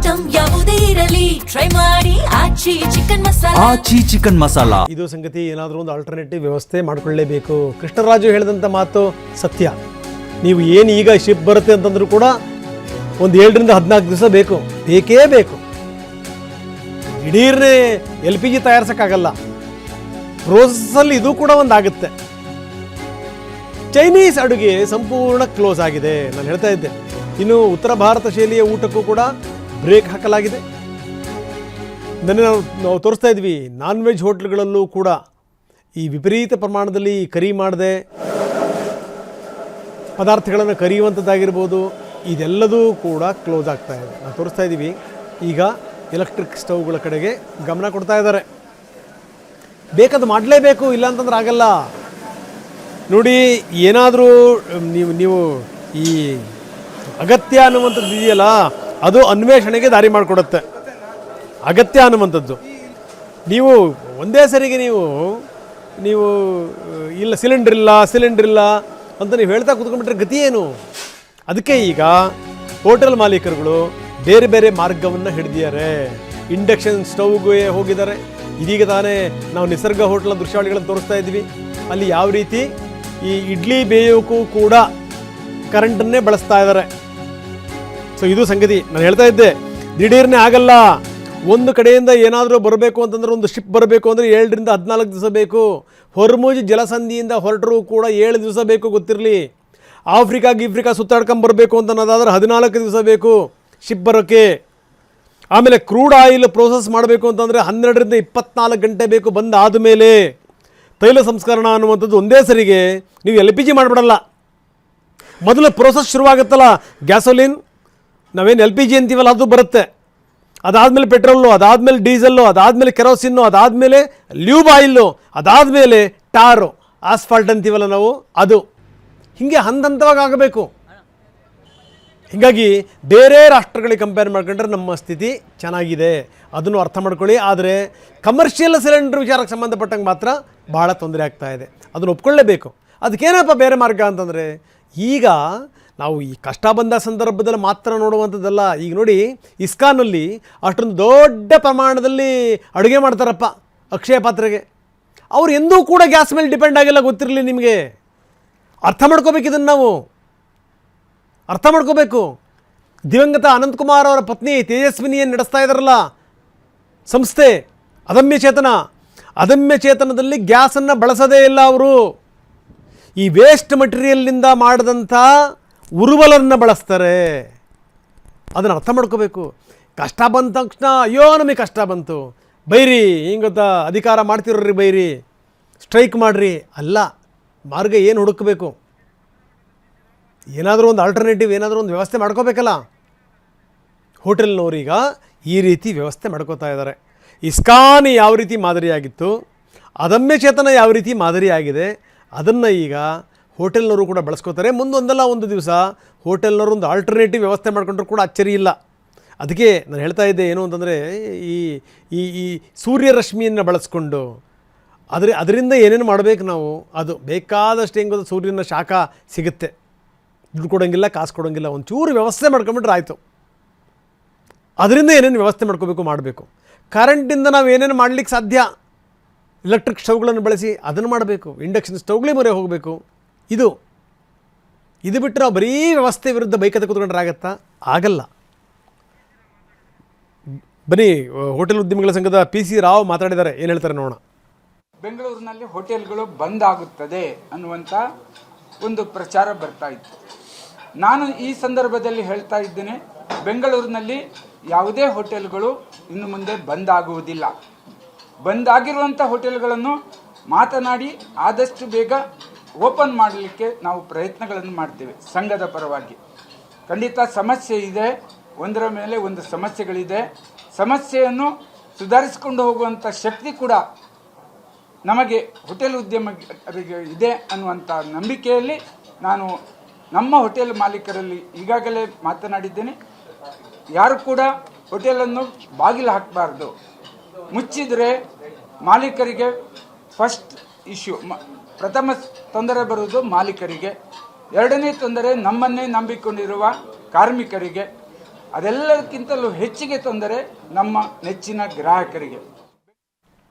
Item ಯಾವುದೇ ಇರಲಿ try ಮಾಡಿ ಆಚಿ ಚಿಕನ್ ಮಸಾಲಾ. ಇದು ಸಂಗತಿ, ಏನಾದರೂ ಒಂದು ಆಲ್ಟರ್ನೇಟಿವ್ ವ್ಯವಸ್ಥೆ ಮಾಡಿಕೊಳ್ಳಲೇಬೇಕು. ಕೃಷ್ಣರಾಜು ಹೇಳಿದಂಥ ಮಾತು ಸತ್ಯ. ನೀವು ಏನು ಈಗ ಶಿಪ್ ಬರುತ್ತೆ ಅಂತಂದ್ರೂ ಕೂಡ ಒಂದು 7 ರಿಂದ 14 ದಿವಸ ಬೇಕು, ಬೇಕೇ ಬೇಕು. ದಿಢೀರ್ನೇ LPG ತಯಾರಿಸೋಕ್ಕಾಗಲ್ಲ. ಪ್ರೋಸೆಸ್ಸಲ್ಲಿ ಇದು ಕೂಡ ಒಂದಾಗುತ್ತೆ. ಚೈನೀಸ್ ಅಡುಗೆ ಸಂಪೂರ್ಣ ಕ್ಲೋಸ್ ಆಗಿದೆ. ನಾನು ಹೇಳ್ತಾ ಇದ್ದೆ, ಇನ್ನು ಉತ್ತರ ಭಾರತ ಶೈಲಿಯ ಊಟಕ್ಕೂ ಕೂಡ ಬ್ರೇಕ್ ಹಾಕಲಾಗಿದೆ. ನಾವು ತೋರಿಸ್ತಾ ಇದ್ವಿ, ನಾನ್ ವೆಜ್ ಹೋಟ್ಲ್ಗಳಲ್ಲೂ ಕೂಡ ಈ ವಿಪರೀತ ಪ್ರಮಾಣದಲ್ಲಿ ಕರಿ ಮಾಡದೆ ಪದಾರ್ಥಗಳನ್ನು ಕರಿಯುವಂಥದ್ದಾಗಿರ್ಬೋದು, ಇದೆಲ್ಲದೂ ಕೂಡ ಕ್ಲೋಸ್ ಆಗ್ತಾ ಇದೆ. ನಾವು ತೋರಿಸ್ತಾ ಇದ್ದೀವಿ. ಈಗ ಎಲೆಕ್ಟ್ರಿಕ್ ಸ್ಟವ್ಗಳ ಕಡೆಗೆ ಗಮನ ಕೊಡ್ತಾ ಇದ್ದಾರೆ. ಬೇಕಾದ ಮಾಡಲೇಬೇಕು, ಇಲ್ಲ ಅಂತಂದ್ರೆ ಆಗಲ್ಲ. ನೋಡಿ, ಏನಾದರೂ ನೀವು ಈ ಅಗತ್ಯ ಅನ್ನುವಂಥದ್ದು ಇದೆಯಲ್ಲ, ಅದು ಅನ್ವೇಷಣೆಗೆ ದಾರಿ ಮಾಡಿಕೊಡುತ್ತೆ. ಅಗತ್ಯ ಅನ್ನುವಂಥದ್ದು ನೀವು ಒಂದೇ ಸರಿಗೆ ನೀವು ಇಲ್ಲ ಸಿಲಿಂಡ್ರ್ ಇಲ್ಲ ಅಂತ ನೀವು ಹೇಳ್ತಾ ಕೂತ್ಕೊಂಡ್ಬಿಟ್ರೆ ಗತಿ ಏನು? ಅದಕ್ಕೆ ಈಗ ಹೋಟೆಲ್ ಮಾಲೀಕರುಗಳು ಬೇರೆ ಬೇರೆ ಮಾರ್ಗವನ್ನು ಹಿಡಿದಿದ್ದಾರೆ. ಇಂಡಕ್ಷನ್ ಸ್ಟವ್ಗೆ ಹೋಗಿದ್ದಾರೆ. ಇದೀಗ ತಾನೇ ನಾವು ನಿಸರ್ಗ ಹೋಟೆಲ್ ದೃಶ್ಯಾವಳಿಗಳನ್ನು ತೋರಿಸ್ತಾ ಇದ್ವಿ. ಅಲ್ಲಿ ಯಾವ ರೀತಿ ಈ ಇಡ್ಲಿ ಬೇಯೋಕ್ಕೂ ಕೂಡ ಕರೆಂಟನ್ನೇ ಬಳಸ್ತಾ ಇದ್ದಾರೆ. ಸೊ ಇದು ಸಂಗತಿ. ನಾನು ಹೇಳ್ತಾ ಇದ್ದೆ, ದಿಢೀರ್ನೇ ಆಗಲ್ಲ. ಒಂದು ಕಡೆಯಿಂದ ಏನಾದರೂ ಬರಬೇಕು ಅಂತಂದ್ರೆ, ಒಂದು ಶಿಪ್ ಬರಬೇಕು ಅಂದರೆ 7 ರಿಂದ 14 ದಿವಸ ಬೇಕು. ಹೊರ್ಮುಜ್ ಜಲಸಂಧಿಯಿಂದ ಹೊರಟರೂ ಕೂಡ 7 ದಿವಸ ಬೇಕು, ಗೊತ್ತಿರಲಿ. ಆಫ್ರಿಕಾ ಸುತ್ತಾಡ್ಕೊಂಬರ್ಬೇಕು ಅಂತ ಅನ್ನೋದಾದ್ರೆ 14 ದಿವಸ ಬೇಕು ಶಿಪ್ ಬರೋಕ್ಕೆ. ಆಮೇಲೆ ಕ್ರೂಡ್ ಆಯಿಲ್ ಪ್ರೋಸೆಸ್ ಮಾಡಬೇಕು ಅಂತಂದರೆ 12 ರಿಂದ 24 ಗಂಟೆ ಬೇಕು. ಬಂದಾದ ಮೇಲೆ ತೈಲ ಸಂಸ್ಕರಣ ಅನ್ನುವಂಥದ್ದು ಒಂದೇ ಸರಿಗೆ ನೀವು LPG ಮಾಡಿಬಿಡಲ್ಲ. ಮೊದಲು ಪ್ರೋಸೆಸ್ ಶುರುವಾಗುತ್ತಲ್ಲ, ಗ್ಯಾಸೋಲಿನ್, ನಾವೇನು LPG ಅಂತೀವಲ್ಲ, ಅದು ಬರುತ್ತೆ. ಅದಾದಮೇಲೆ ಪೆಟ್ರೋಲು, ಅದಾದಮೇಲೆ ಡೀಸೆಲ್ಲು, ಅದಾದಮೇಲೆ ಕೆರೋಸಿನ್ನು, ಅದಾದಮೇಲೆ ಲ್ಯೂಬ್ ಆಯಿಲ್ಲು, ಅದಾದಮೇಲೆ ಟಾರು, ಆಸ್ಫಾಲ್ಟ್ ಅಂತೀವಲ್ಲ ನಾವು, ಅದು. ಹೀಗೆ ಹಂತವಾಗಿ ಆಗಬೇಕು. ಹೀಗಾಗಿ ಬೇರೆ ರಾಷ್ಟ್ರಗಳಿಗೆ ಕಂಪೇರ್ ಮಾಡ್ಕೊಂಡ್ರೆ ನಮ್ಮ ಸ್ಥಿತಿ ಚೆನ್ನಾಗಿದೆ, ಅದನ್ನು ಅರ್ಥ ಮಾಡ್ಕೊಳ್ಳಿ. ಆದರೆ ಕಮರ್ಷಿಯಲ್ ಸಿಲಿಂಡರ್ ವಿಚಾರಕ್ಕೆ ಸಂಬಂಧಪಟ್ಟಂಗೆ ಮಾತ್ರ ಭಾಳ ತೊಂದರೆ ಆಗ್ತಾ ಇದೆ. ಅದನ್ನು ಒಪ್ಕೊಳ್ಳೇಬೇಕು. ಅದಕ್ಕೇನಪ್ಪ ಬೇರೆ ಮಾರ್ಗ ಅಂತಂದರೆ, ಈಗ ನಾವು ಈ ಕಷ್ಟ ಬಂದ ಸಂದರ್ಭದಲ್ಲಿ ಮಾತ್ರ ನೋಡುವಂಥದ್ದಲ್ಲ. ಈಗ ನೋಡಿ, ಇಸ್ಕಾನಲ್ಲಿ ಅಷ್ಟೊಂದು ದೊಡ್ಡ ಪ್ರಮಾಣದಲ್ಲಿ ಅಡುಗೆ ಮಾಡ್ತಾರಪ್ಪ ಅಕ್ಷಯ ಪಾತ್ರೆಗೆ. ಅವ್ರು ಎಂದೂ ಕೂಡ ಗ್ಯಾಸ್ ಮೇಲೆ ಡಿಪೆಂಡ್ ಆಗಿಲ್ಲ, ಗೊತ್ತಿರಲಿ ನಿಮಗೆ. ಅರ್ಥ ಮಾಡ್ಕೋಬೇಕು, ಇದನ್ನು ನಾವು ಅರ್ಥ ಮಾಡ್ಕೋಬೇಕು. ದಿವಂಗತ ಅನಂತಕುಮಾರ್ ಅವರ ಪತ್ನಿ ತೇಜಸ್ವಿನಿಯನ್ನು ನಡೆಸ್ತಾ ಇದ್ದಾರಲ್ಲ ಸಂಸ್ಥೆ ಅದಮ್ಯ ಚೇತನದಲ್ಲಿ ಗ್ಯಾಸನ್ನು ಬಳಸೋದೇ ಇಲ್ಲ ಅವರು. ಈ ವೇಸ್ಟ್ ಮಟೀರಿಯಲ್ನಿಂದ ಮಾಡಿದಂಥ ಉರುವಲನ್ನು ಬಳಸ್ತಾರೆ. ಅದನ್ನು ಅರ್ಥ ಮಾಡ್ಕೋಬೇಕು. ಕಷ್ಟ ಬಂದ ತಕ್ಷಣ ಅಯ್ಯೋ ನಮಗೆ ಕಷ್ಟ ಬಂತು ಬೈರಿ, ಹಿಂಗೆ ಗೊತ್ತಾ, ಅಧಿಕಾರ ಮಾಡ್ತಿರೋರಿ ಬೈರಿ, ಸ್ಟ್ರೈಕ್ ಮಾಡಿರಿ ಅಲ್ಲ. ಮಾರ್ಗ ಏನು ಹುಡುಕಬೇಕು? ಏನಾದರೂ ಒಂದು ಆಲ್ಟರ್ನೇಟಿವ್, ಏನಾದರೂ ಒಂದು ವ್ಯವಸ್ಥೆ ಮಾಡ್ಕೋಬೇಕಲ್ಲ. ಹೋಟೆಲ್ನವರೀಗ ಈ ರೀತಿ ವ್ಯವಸ್ಥೆ ಮಾಡ್ಕೋತಾ ಇದ್ದಾರೆ. ಇಸ್ಕಾನ್ ಯಾವ ರೀತಿ ಮಾದರಿಯಾಗಿತ್ತು, ಅದಮ್ಯ ಚೇತನ ಯಾವ ರೀತಿ ಮಾದರಿಯಾಗಿದೆ, ಅದನ್ನು ಈಗ ಹೋಟೆಲ್ನವರು ಕೂಡ ಬಳಸ್ಕೋತಾರೆ. ಮುಂದೊಂದಲ್ಲ ಒಂದು ದಿವಸ ಹೋಟೆಲ್ನವರು ಒಂದು ಆಲ್ಟರ್ನೇಟಿವ್ ವ್ಯವಸ್ಥೆ ಮಾಡ್ಕೊಂಡ್ರು ಕೂಡ ಅಚ್ಚರಿ ಇಲ್ಲ. ಅದಕ್ಕೆ ನಾನು ಹೇಳ್ತಾ ಇದ್ದೆ, ಏನು ಅಂತಂದರೆ, ಈ ಸೂರ್ಯರಶ್ಮಿಯನ್ನು ಬಳಸ್ಕೊಂಡು ಅದರಿಂದ ಏನೇನು ಮಾಡಬೇಕು ನಾವು, ಅದು ಬೇಕಾದಷ್ಟು ಹೆಂಗೆ ಸೂರ್ಯನ ಶಾಖ ಸಿಗುತ್ತೆ, ದುಡ್ಡು ಕೊಡೋಂಗಿಲ್ಲ, ಕಾಸು ಕೊಡೋಂಗಿಲ್ಲ. ಒಂಚೂರು ವ್ಯವಸ್ಥೆ ಮಾಡ್ಕೊಂಬಿಟ್ರೆ ಆಯಿತು. ಅದರಿಂದ ಏನೇನು ವ್ಯವಸ್ಥೆ ಮಾಡಬೇಕು. ಕರೆಂಟಿಂದ ನಾವು ಏನೇನು ಮಾಡಲಿಕ್ಕೆ ಸಾಧ್ಯ, ಎಲೆಕ್ಟ್ರಿಕ್ ಸ್ಟವ್ಗಳನ್ನು ಬಳಸಿ ಅದನ್ನು ಮಾಡಬೇಕು. ಇಂಡಕ್ಷನ್ ಸ್ಟವ್ಗಳೇ ಮೊರೆ ಹೋಗಬೇಕು. ಇದು ಬಿಟ್ಟರೆ ನಾವು ಬರೀ ವ್ಯವಸ್ಥೆ ವಿರುದ್ಧ ಬೈಕತ್ತೆ ಕೂತ್ಕೊಂಡ್ರೆ ಆಗತ್ತಾ? ಆಗಲ್ಲ. ಬನ್ನಿ, ಹೋಟೆಲ್ ಉದ್ಯಮಿಗಳ ಸಂಘದ PC ರಾವ್ ಮಾತಾಡಿದ್ದಾರೆ, ಏನು ಹೇಳ್ತಾರೆ ನೋಡೋಣ. ಬೆಂಗಳೂರಿನಲ್ಲಿ ಹೋಟೆಲ್ಗಳು ಬಂದ್ ಆಗುತ್ತದೆ ಅನ್ನುವಂಥ ಒಂದು ಪ್ರಚಾರ ಬರ್ತಾ ಇತ್ತು. ನಾನು ಈ ಸಂದರ್ಭದಲ್ಲಿ ಹೇಳ್ತಾ ಇದ್ದೇನೆ, ಬೆಂಗಳೂರಿನಲ್ಲಿ ಯಾವುದೇ ಹೋಟೆಲ್ಗಳು ಇನ್ನು ಮುಂದೆ ಬಂದ್ ಆಗುವುದಿಲ್ಲ. ಬಂದಾಗಿರುವಂಥ ಹೋಟೆಲ್ಗಳನ್ನು ಮಾತನಾಡಿ ಆದಷ್ಟು ಬೇಗ ಓಪನ್ ಮಾಡಲಿಕ್ಕೆ ನಾವು ಪ್ರಯತ್ನಗಳನ್ನು ಮಾಡ್ತೇವೆ ಸಂಘದ ಪರವಾಗಿ. ಖಂಡಿತ ಸಮಸ್ಯೆ ಇದೆ, ಒಂದರ ಮೇಲೆ ಒಂದು ಸಮಸ್ಯೆಗಳಿದೆ. ಸಮಸ್ಯೆಯನ್ನು ಸುಧಾರಿಸಿಕೊಂಡು ಹೋಗುವಂಥ ಶಕ್ತಿ ಕೂಡ ನಮಗೆ ಹೋಟೆಲ್ ಉದ್ಯಮರಿಗೆ ಇದೆ ಅನ್ನುವಂಥ ನಂಬಿಕೆಯಲ್ಲಿ ನಾನು ನಮ್ಮ ಹೋಟೆಲ್ ಮಾಲೀಕರಲ್ಲಿ ಈಗಾಗಲೇ ಮಾತನಾಡಿದ್ದೇನೆ. ಯಾರು ಕೂಡ ಹೋಟೆಲನ್ನು ಬಾಗಿಲು ಹಾಕಬಾರ್ದು. ಮುಚ್ಚಿದರೆ ಮಾಲೀಕರಿಗೆ ಫಸ್ಟ್ ಇಶ್ಯೂ, ಪ್ರಥಮ ತೊಂದರೆ ಬರುವುದು ಮಾಲೀಕರಿಗೆ. ಎರಡನೇ ತೊಂದರೆ ನಮ್ಮನ್ನೇ ನಂಬಿಕೊಂಡಿರುವ ಕಾರ್ಮಿಕರಿಗೆ. ಅದೆಲ್ಲಕ್ಕಿಂತಲೂ ಹೆಚ್ಚಿಗೆ ತೊಂದರೆ ನಮ್ಮ ನೆಚ್ಚಿನ ಗ್ರಾಹಕರಿಗೆ.